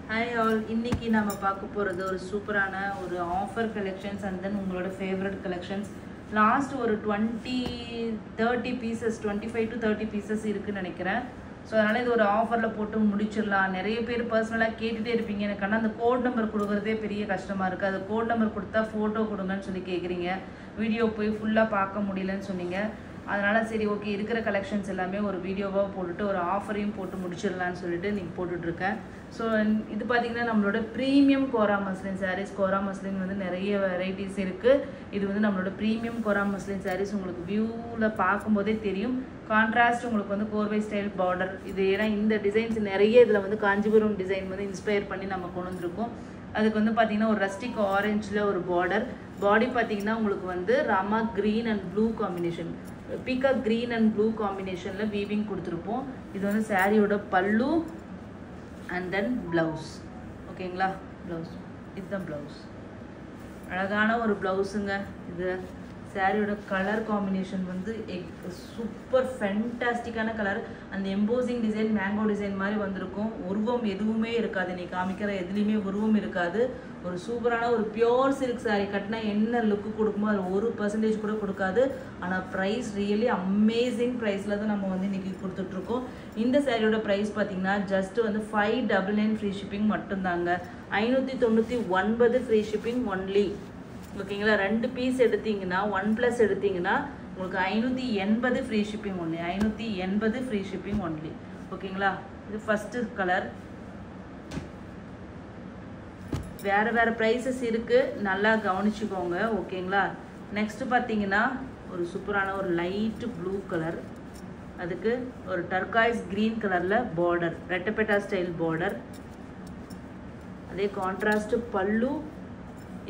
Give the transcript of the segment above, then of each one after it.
Hi all, இன்னைக்கு நாம பார்க்க போறது ஒரு சூப்பரான ஒரு ஆஃபர் கலெக்ஷன்ஸ் and then உங்களோட ஃபேவரட் கலெக்ஷன்ஸ். லாஸ்ட் ஒரு 30 பீசஸ் 25 to 30 பீசஸ் இருக்குன்னு நினைக்கிறேன். ஸோ அதனால இது ஒரு ஆஃபரில் போட்டு முடிச்சிடலாம். நிறைய பேர் பர்சனலாக கேட்டுகிட்டே இருப்பீங்க, எனக்கு ஆனால் அந்த கோட் நம்பர் கொடுக்குறதே பெரிய கஷ்டமாக இருக்குது. அது கோட் நம்பர் கொடுத்தா ஃபோட்டோ கொடுங்கன்னு சொல்லி கேட்குறீங்க. வீடியோ போய் ஃபுல்லாக பார்க்க முடியலன்னு சொன்னீங்க. அதனால் சரி ஓகே, இருக்கிற கலெக்ஷன்ஸ் எல்லாமே ஒரு வீடியோவாக போட்டுட்டு ஒரு ஆஃபரையும் போட்டு முடிச்சிடலான்னு சொல்லிட்டு இன்றைக்கி போட்டுட்ருக்கேன். ஸோ இது பார்த்திங்கன்னா நம்மளோட ப்ரீமியம் கோரா மஸ்லின் சாரீஸ். கோரா மஸ்லின் வந்து நிறைய வெரைட்டிஸ் இருக்குது. இது வந்து நம்மளோட ப்ரீமியம் கோரா மஸ்லின் சாரீஸ். உங்களுக்கு வியூவில் பார்க்கும்போதே தெரியும். கான்ட்ராஸ்ட் உங்களுக்கு வந்து கோர்வை ஸ்டைல் பார்டர் இது. ஏன்னா இந்த டிசைன்ஸ் நிறைய இதில் வந்து காஞ்சிபுரம் டிசைன் வந்து இன்ஸ்பயர் பண்ணி நம்ம கொண்டு வந்திருக்கோம். அதுக்கு வந்து பார்த்திங்கன்னா ஒரு ரஸ்டிக் ஆரஞ்சில் ஒரு பார்டர். பாடி பார்த்திங்கன்னா உங்களுக்கு வந்து Rama green and blue combination, peacock green and blue காம்பினேஷனில் வீவிங் கொடுத்துருப்போம். இது வந்து சாரியோட பல்லு அண்ட் தென் ப்ளவுஸ். ஓகேங்களா, ப்ளவுஸ் இதுதான் ப்ளவுஸ். அழகான ஒரு ப்ளவுஸுங்க. இது சாரியோட கலர் காம்பினேஷன் வந்து சூப்பர் ஃபென்டாஸ்டிக்கான கலர். அந்த எம்போசிங் டிசைன் மேங்கோ டிசைன் மாதிரி வந்திருக்கும். உருவம் எதுவுமே இருக்காது, நீ காமிக்கிற எதுலேயுமே உருவம் இருக்காது. ஒரு சூப்பரான ஒரு பியோர் சில்க் சாரீ கட்டினா என்ன லுக்கு கொடுக்குமோ அது 1% கூட கொடுக்காது. ஆனால் ப்ரைஸ் ரியலி அமேசிங் ப்ரைஸில் தான் நம்ம வந்து இன்றைக்கி கொடுத்துட்ருக்கோம். இந்த சாரியோட ப்ரைஸ் பார்த்திங்கன்னா ஜஸ்ட் வந்து 599 ஃப்ரீ ஷிப்பிங் மட்டும்தாங்க. 599 ஃப்ரீ ஷிப்பிங் ஒன்லி. ஓகேங்களா, 2 பீஸ் எடுத்தீங்கன்னா 1+ எடுத்தீங்கன்னா உங்களுக்கு 580 free shipping only. 580 free shipping only. ஓகேங்களா, இது ஃபஸ்ட்டு கலர். வேறு வேறு ப்ரைஸஸ் இருக்குது, நல்லா கவனிச்சுக்கோங்க. ஓகேங்களா, நெக்ஸ்ட்டு பார்த்தீங்கன்னா ஒரு சூப்பரான ஒரு லைட்டு ப்ளூ கலர். அதுக்கு ஒரு டர்காய்ஸ் க்ரீன் கலரில் பார்டர், ரெட்டப்பெட்டா ஸ்டைல் பார்டர். அதே கான்ட்ராஸ்ட்டு பல்லு.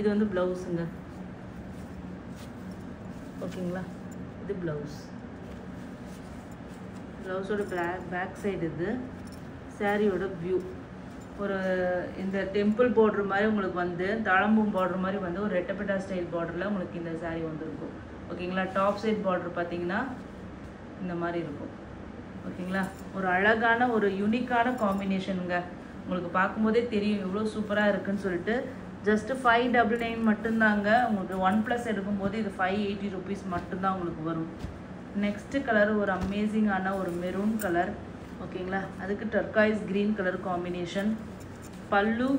இது வந்து ப்ளவுஸுங்க. ஓகேங்களா, இது ப்ளவுஸ். ப்ளவுஸோட பேக் சைடு இது. சாரியோட வியூ ஒரு இந்த டெம்பிள் பார்டர் மாதிரி உங்களுக்கு வந்து தாழம்பூம் பார்டர் மாதிரி வந்து ஒரு ரெட்டப்பெட்டா ஸ்டைல் பார்டரில் உங்களுக்கு இந்த சாரீ வந்துருக்கும். ஓகேங்களா, டாப் சைட் பார்டர் பார்த்தீங்கன்னா இந்த மாதிரி இருக்கும். ஓகேங்களா, ஒரு அழகான ஒரு யூனிக்கான காம்பினேஷனுங்க. உங்களுக்கு பார்க்கும்போதே தெரியும் எவ்வளோ சூப்பராக இருக்குன்னு சொல்லிட்டு. ஜஸ்ட்டு 599 மட்டும்தாங்க. உங்களுக்கு 1+ எடுக்கும்போது இது 580 ருபீஸ் மட்டும்தான் உங்களுக்கு வரும். நெக்ஸ்ட்டு கலர் ஒரு அமேசிங்கான ஒரு மெரூன் கலர். ஓகேங்களா, அதுக்கு டர்காய்ஸ் க்ரீன் கலர் காம்பினேஷன். பல்லு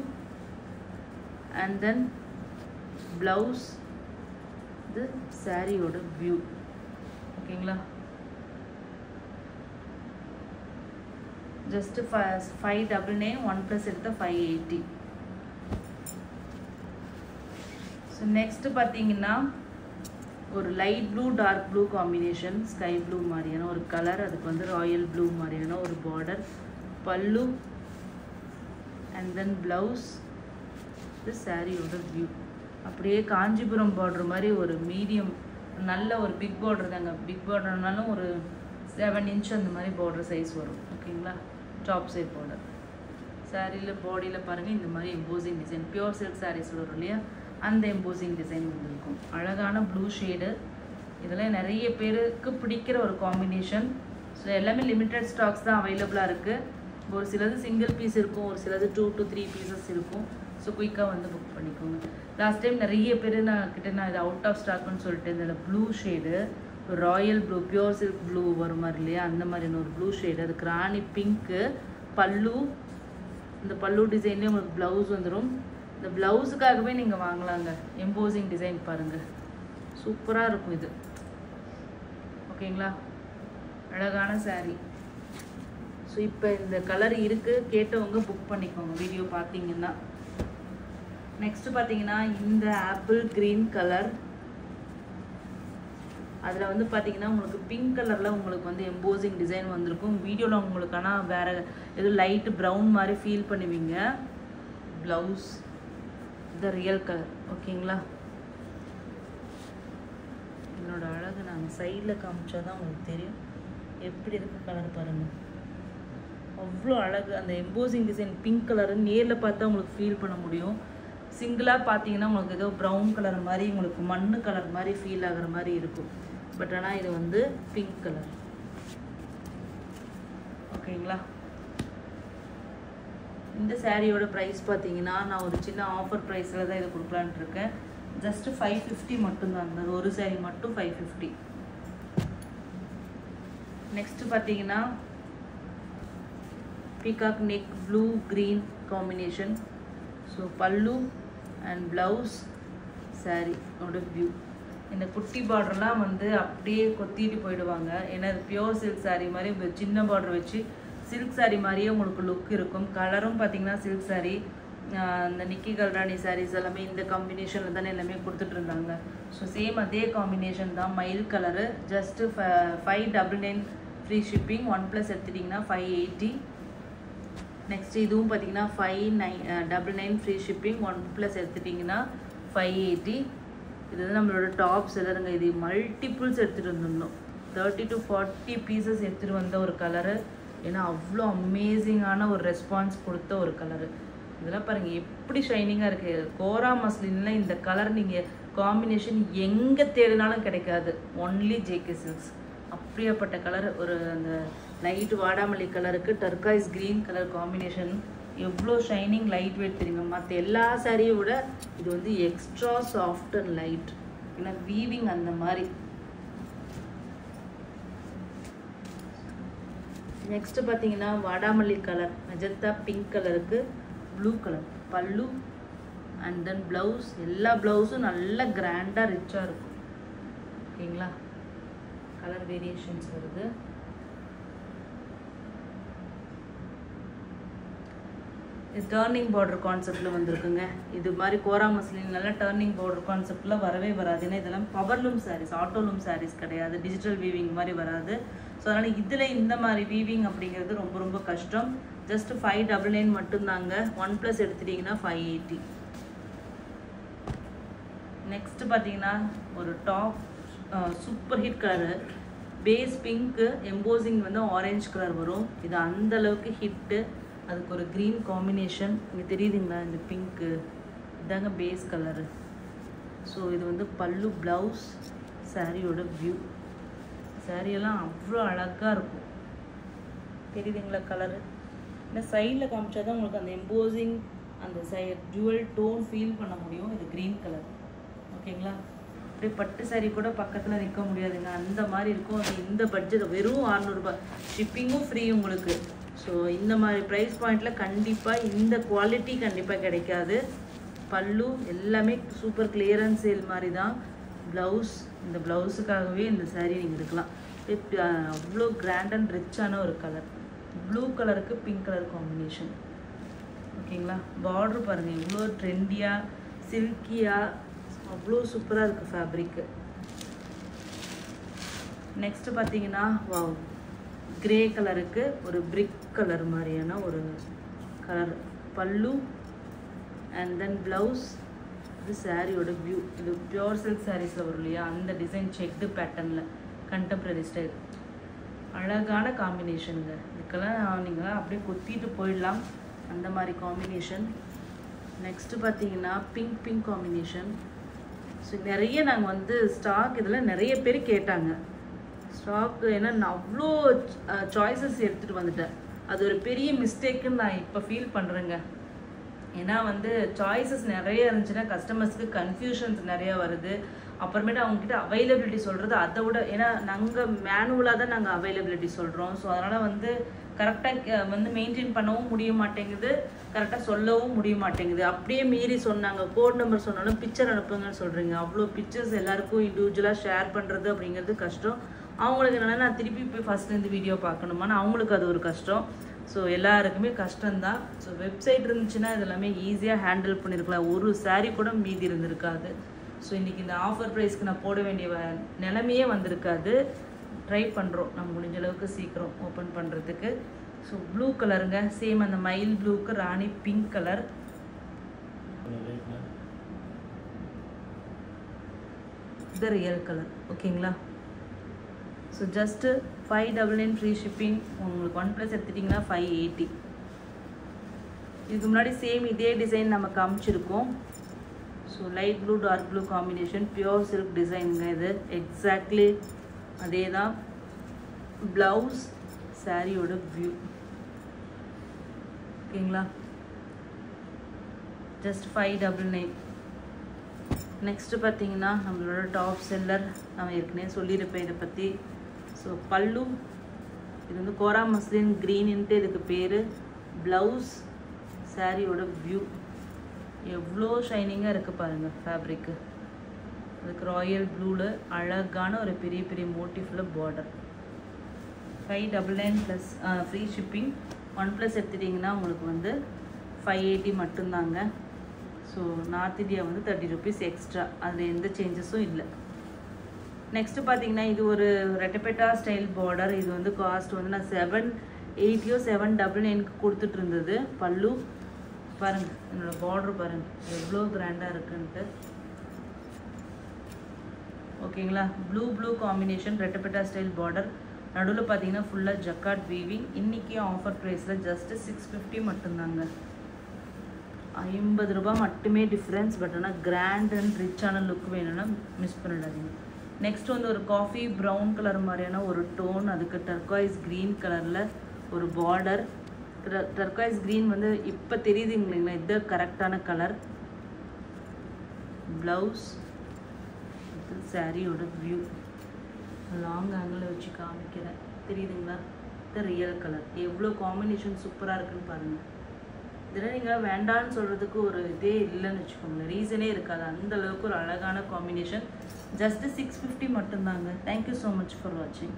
அண்ட் தென் ப்ளவுஸ். இது சாரியோட வியூ. ஓகேங்களா, ஜஸ்ட்டு 599, 1+ எடுத்த 580. ஸோ நெக்ஸ்ட்டு பார்த்தீங்கன்னா ஒரு light blue dark blue combination, sky blue மாதிரியான ஒரு கலர். அதுக்கு வந்து ராயல் ப்ளூ மாதிரியான ஒரு பார்டர். பல்லு அண்ட் தென் ப்ளவுஸ். இது சாரியோட வியூ. அப்படியே காஞ்சிபுரம் பார்டர் மாதிரி ஒரு மீடியம் நல்ல ஒரு பிக் பார்டர் தாங்க. பிக் பார்டர்னாலும் ஒரு 7 inch அந்த மாதிரி பார்டர் சைஸ் வரும். ஓகேங்களா, டாப் சைட் பார்டர். சாரியில் பாடியில் பாருங்கள் இந்த மாதிரி embossing design. Pure silk saris வரும் இல்லையா, அந்த எம்போசிங் டிசைன் வந்துருக்கும். அழகான ப்ளூ ஷேடு. இதெல்லாம் நிறைய பேருக்கு பிடிக்கிற ஒரு காம்பினேஷன். ஸோ எல்லாமே லிமிட்டட் ஸ்டாக்ஸ் தான் அவைலபிளாக இருக்குது. ஒரு சிலது சிங்கிள் பீஸ் இருக்கும், ஒரு சிலது 2 to 3 பீசஸ் இருக்கும். ஸோ குயிக்காக வந்து புக் பண்ணிக்கோங்க. லாஸ்ட் டைம் நிறைய பேர் நான் இது அவுட் ஆஃப் ஸ்டாக்னு சொல்லிட்டு இதில் ப்ளூ ஷேடு, ஒரு Royal blue pure silk blue வரும் மாதிரி இல்லையா, அந்த மாதிரியான ஒரு ப்ளூ ஷேடு. அதுக்கு ராணி பிங்க்கு பல்லு. இந்த பல்லு டிசைன்லேயே உங்களுக்கு ப்ளவுஸ் வந்துடும். இந்த ப்ளவுஸுக்காகவே நீங்கள் வாங்கலாங்க. எம்போசிங் டிசைன் பாருங்கள், சூப்பராக இருக்கும் இது. ஓகேங்களா, அழகான சாரீ. ஸோ இப்போ இந்த கலர் இருக்குது, கேட்டவங்க புக் பண்ணிக்கோங்க வீடியோ பார்த்தீங்கன்னா. நெக்ஸ்ட்டு பார்த்தீங்கன்னா இந்த ஆப்பிள் க்ரீன் கலர். அதில் வந்து பார்த்தீங்கன்னா உங்களுக்கு பிங்க் கலரில் உங்களுக்கு வந்து எம்போசிங் டிசைன் வந்திருக்கும். வீடியோவில் உங்களுக்கு ஆனால் வேறு எதுவும் லைட்டு ப்ரௌன் மாதிரி ஃபீல் பண்ணுவீங்க. Blouse the real colour. ஓகேங்களா, இதனோட அழகு நாங்கள் சைடில் காமிச்சா தான் உங்களுக்கு தெரியும் எப்படி இருக்கு கலர் பாருங்கள். அவ்வளோ அழகு. அந்த எம்போசிங் டிசைன் பிங்க் கலரு நேரில் பார்த்தா உங்களுக்கு ஃபீல் பண்ண முடியும். சிங்கிளாக பார்த்தீங்கன்னா உங்களுக்கு ஏதோ ப்ரௌன் கலர் மாதிரி உங்களுக்கு மண்ணு கலர் மாதிரி ஃபீல் ஆகிற மாதிரி இருக்கும். பட் ஆனால் இது வந்து பிங்க் கலர். ஓகேங்களா, இந்த சாரியோட ப்ரைஸ் பார்த்தீங்கன்னா நான் ஒரு சின்ன ஆஃபர் ப்ரைஸில் தான் இதை கொடுக்கலான்ட்டு இருக்கேன். ஜஸ்ட் 550 மட்டும்தான். அந்த ஒரு சாரி மட்டும் 550. நெக்ஸ்ட் பார்த்தீங்கன்னா peacock neck blue green combination. So பல்லு அண்ட் ப்ளவுஸ் சாரியோட வியூ. இந்த குட்டி பார்டர்லாம் வந்து அப்படியே கொத்திட்டு போயிடுவாங்க. ஏன்னா இது பியோர் சில்க் சாரீ மாதிரி சின்ன பார்டர் வச்சு சில்க் சாரீ மாதிரியே உங்களுக்கு லுக் இருக்கும். கலரும் பார்த்தீங்கன்னா சில்க் சாரீ. இந்த நிக்கி கல்ராணி சாரீஸ் எல்லாமே இந்த காம்பினேஷனில் தானே எல்லாமே கொடுத்துட்டு இருந்தாங்க. ஸோ சேம் அதே காம்பினேஷன் தான். மயில் கலரு. Just 599 free shipping. 1+ எடுத்துட்டிங்கன்னா 580. நெக்ஸ்ட் இதுவும் பார்த்தீங்கன்னா 599 ஃப்ரீ ஷிப்பிங். 1+ எடுத்துட்டிங்கன்னா 580. இது வந்து நம்மளோட டாப்ஸ் எல்லாருங்க. இது மல்டிபிள்ஸ் எடுத்துகிட்டு வந்துடணும். 30 to 40 பீசஸ் எடுத்துகிட்டு வந்த ஒரு கலரு. ஏன்னா அவ்வளோ அமேசிங்கான ஒரு ரெஸ்பான்ஸ் கொடுத்த ஒரு கலரு. இதெல்லாம் பாருங்கள் எப்படி ஷைனிங்காக இருக்குது. கோரா மஸ்லினில் இந்த கலர் நீங்கள் காம்பினேஷன் எங்கே தேடினாலும் கிடைக்காது. Only JK silks. அப்படியாப்பட்ட கலர். ஒரு அந்த லைட் வாடாமல்லி கலருக்கு டர்காய்ஸ் க்ரீன் கலர் காம்பினேஷன் எவ்வளோ ஷைனிங் லைட் வெயிட் தெரியுங்க. மற்ற எல்லா சாரியை விட இது வந்து எக்ஸ்ட்ரா சாஃப்ட் அண்ட் லைட். ஏன்னா வீவிங் அந்த மாதிரி. நெக்ஸ்ட் பார்த்தீங்கன்னா வாடாமல்லி கலர் மெஜந்தா பிங்க் கலருக்கு ப்ளூ கலர் பல்லு அண்ட் தென் ப்ளவுஸ். எல்லா ப்ளவுஸும் நல்லா கிராண்டாக ரிச்சாக இருக்கும். ஓகேங்களா? கலர் வேரியேஷன்ஸ் வருது. இது டர்னிங் பார்டர் கான்செப்டில் வந்திருக்குங்க. இது மாதிரி கோரா மஸ்லின்லாம் டர்னிங் பார்டர் கான்செப்டில் வரவே வராது. ஏன்னா இதெல்லாம் பவர்லூம் சாரீஸ், ஆட்டோலூம் சாரீஸ் கிடையாது. டிஜிட்டல் வீவிங் மாதிரி வராது. ஸோ அதனால் இதில் இந்த மாதிரி வீவிங் அப்படிங்கிறது ரொம்ப ரொம்ப கஷ்டம். ஜஸ்ட் 599 மட்டும்தாங்க. 1+ எடுத்துட்டிங்கன்னா 580. நெக்ஸ்ட் பார்த்தீங்கன்னா ஒரு top super hit colour. Base pink embossing வந்து ஆரஞ்சு கலர் வரும். இது அந்தளவுக்கு ஹிட்டு. அதுக்கு ஒரு க்ரீன் காம்பினேஷன் இங்கே தெரியுதுங்களா? இந்த பிங்க்கு இதாங்க பேஸ் கலரு. ஸோ இது வந்து பல்லு ப்ளவுஸ் சாரியோட வியூ. சாரியெல்லாம் அவ்வளோ அழகாக இருக்கும். தெரியுதுங்களா கலரு? இந்த சைடில் காமிச்சா தான் உங்களுக்கு அந்த எம்போசிங் அந்த ஜுவல் டோன் ஃபீல் பண்ண முடியும். இது க்ரீன் கலர். ஓகேங்களா? அப்படியே பட்டு சாரீ கூட பக்கத்தில் நிற்க முடியாதுங்க. அந்த மாதிரி இருக்கும். அது இந்த பட்ஜெட் வெறும் 600 ரூபாய். ஷிப்பிங்கும் ஃப்ரீ உங்களுக்கு. ஸோ இந்த மாதிரி ப்ரைஸ் பாயிண்டில் கண்டிப்பாக இந்த குவாலிட்டி கண்டிப்பாக கிடைக்காது. பல்லு எல்லாமே சூப்பர் கிளியரன்ஸ் சேல் மாதிரி தான். ப்ளவுஸ் இந்த ப்ளவுஸுக்காகவே இந்த சாரீ நீங்கள் எடுக்கலாம். அவ்வளோ கிராண்ட் அண்ட் ரிச்சான ஒரு கலர். ப்ளூ கலருக்கு பிங்க் கலர் காம்பினேஷன். ஓகேங்களா? பார்ட்ரு பாருங்கள் இவ்வளோ ட்ரெண்டியாக சில்கியாக அவ்வளோ சூப்பராக இருக்குது ஃபேப்ரிக்கு. நெக்ஸ்ட்டு பார்த்தீங்கன்னா வாவ் கிரே கலருக்கு ஒரு பிரிக் கலர் மாதிரியான ஒரு கலர் பல்லு அண்ட் தென் ப்ளவுஸ். இது சாரியோட வியூ. இது பியோர் சில்க் சாரீஸில் வரும் இல்லையா? அந்த டிசைன் செக்டு பேட்டர்னில் கண்டெம்ப்ரரி ஸ்டைல். அழகான காம்பினேஷனுங்க. இதுக்கெல்லாம் நீங்கள் அப்படியே கொத்திட்டு போயிடலாம். அந்த மாதிரி காம்பினேஷன். நெக்ஸ்ட்டு பார்த்தீங்கன்னா பிங்க் காம்பினேஷன். ஸோ நிறைய நாங்கள் வந்து ஸ்டாக் இதில் நிறைய பேர் கேட்டாங்க ஸ்டாக்கு. ஏன்னா நான் அவ்வளோ சாய்ஸஸ் எடுத்துகிட்டு வந்துட்டேன். அது ஒரு பெரிய மிஸ்டேக்குன்னு நான் இப்போ ஃபீல் பண்ணுறேங்க. ஏன்னா வந்து சாய்ஸஸ் நிறைய இருந்துச்சுன்னா கஸ்டமர்ஸ்க்கு கன்ஃபியூஷன்ஸ் நிறையா வருது. அப்புறமேட்டு அவங்கக்கிட்ட அவைலபிலிட்டி சொல்கிறது அதை விட, ஏன்னா நாங்கள் மேனுவலாக தான் நாங்கள் அவைலபிலிட்டி சொல்கிறோம். ஸோ அதனால் வந்து கரெக்டாக வந்து மெயின்டைன் பண்ணவும் முடிய மாட்டேங்குது, கரெக்டாக சொல்லவும் முடிய மாட்டேங்குது. அப்படியே மீறி சொன்னாங்க. கோட் நம்பர் சொன்னாலும் பிக்சர் அனுப்புங்கன்னு சொல்கிறீங்க. அவ்வளோ பிக்சர்ஸ் எல்லாருக்கும் இண்டிவிஜுவலாக ஷேர் பண்ணுறது அப்படிங்கிறது கஷ்டம். அவங்களுக்கு என்னென்னா நான் திருப்பி போய் ஃபஸ்ட்லேருந்து வீடியோ பார்க்கணுமான்னு அவங்களுக்கு அது ஒரு கஷ்டம். ஸோ எல்லாருக்குமே கஷ்டம்தான். ஸோ வெப்சைட் இருந்துச்சுன்னா இதெல்லாமே ஈஸியாக ஹேண்டில் பண்ணியிருக்கலாம். ஒரு சாரீ கூட மீதி இருந்திருக்காது. ஸோ இன்றைக்கி இந்த ஆஃபர் ப்ரைஸ்க்கு நான் போட வேண்டிய நிலைமையே வந்திருக்காது. ட்ரை பண்ணுறோம் நம்ம முடிஞ்ச அளவுக்கு சீக்கிரம் ஓப்பன் பண்ணுறதுக்கு. ஸோ ப்ளூ கலருங்க. சேம் அந்த மயில் ப்ளூக்கு ராணி பிங்க் கலர். இது ரியல் கலர். ஓகேங்களா? So just 599 free shipping. உங்களுக்கு 1+ எடுத்துட்டிங்கன்னா 580. இதுக்கு முன்னாடி சேம் இதே டிசைன் நம்ம காமிச்சிருக்கோம். So light blue dark blue combination pure silk டிசைனுங்க. இது எக்ஸாக்ட்லி அதே தான். ப்ளவுஸ் சாரியோட வியூ. ஓகேங்களா? ஜஸ்ட் 599. நெக்ஸ்ட்டு பார்த்தீங்கன்னா நம்மளோட டாப் செல்லர், நான் ஏற்கனவே சொல்லியிருப்பேன் இதை பற்றி. ஸோ பல்லு இது வந்து கோரா மஸ்லின் க்ரீன்ட்டு இதுக்கு பேர். ப்ளவுஸ் சாரியோட வியூ எவ்வளோ ஷைனிங்காக இருக்குது பாருங்கள். ஃபேப்ரிக்கு அதுக்கு ராயல் ப்ளூவில் அழகான ஒரு பெரிய பெரிய மோட்டிஃபில் பார்டர். 599 plus free shipping. 1+ எடுத்துட்டிங்கன்னா உங்களுக்கு வந்து 580 மட்டும்தாங்க. ஸோ நார்த் இந்தியா வந்து 30 rupees எக்ஸ்ட்ரா, அதில் எந்த சேஞ்சஸும் இல்லை. நெக்ஸ்ட்டு பார்த்தீங்கன்னா இது ஒரு ரெட்டபெட்டா ஸ்டைல் பார்டர். இது வந்து காஸ்ட் வந்து நான் 780 799 கொடுத்துட்டு இருந்தது. பல்லு பாருங்கள், என்னோடய பார்டர் பாருங்கள் எவ்வளோ கிராண்டாக இருக்குன்ட்டு. ஓகேங்களா, ப்ளூ காம்பினேஷன் ரெட்டபெட்டா ஸ்டைல் பார்டர். நடுவில் பார்த்தீங்கன்னா ஃபுல்லாக ஜக்கார்ட் வீவிங். இன்றைக்கி ஆஃபர் ப்ரைஸில் ஜஸ்ட்டு 650 மட்டும்தாங்க. 50 ரூபாய் மட்டுமே டிஃப்ரென்ஸ். பட் ஆனால் கிராண்ட் அண்ட் ரிச்சான லுக் வேணும்னா மிஸ் பண்ணிடாதீங்க. நெக்ஸ்ட் வந்து ஒரு காஃபி ப்ரௌன் கலர் மாதிரியான ஒரு டோன், அதுக்கு டர்காய்ஸ் க்ரீன் கலரில் ஒரு பார்டர். டர்காய்ஸ் க்ரீன் வந்து இப்போ தெரியுதுங்களா, இது கரெக்டான கலர். ப்ளவுஸ், இது சாரியோட வியூ. லாங் ஆங்கிளில் வச்சு காமிக்கிறேன், தெரியுதுங்களா? இது ரியல் கலர். எவ்வளோ காம்பினேஷன் சூப்பராக இருக்குன்னு பாருங்கள். இதெல்லாம் நீங்கள் வேண்டான்னு சொல்கிறதுக்கு ஒரு இதே இல்லைன்னு வச்சுக்கோங்களேன், ரீசனே இருக்காது. அந்தளவுக்கு ஒரு அழகான காம்பினேஷன். ஜஸ்ட்டு 650 மட்டும்தாங்க. தேங்க்யூ ஸோ மச் ஃபார் வாட்சிங்.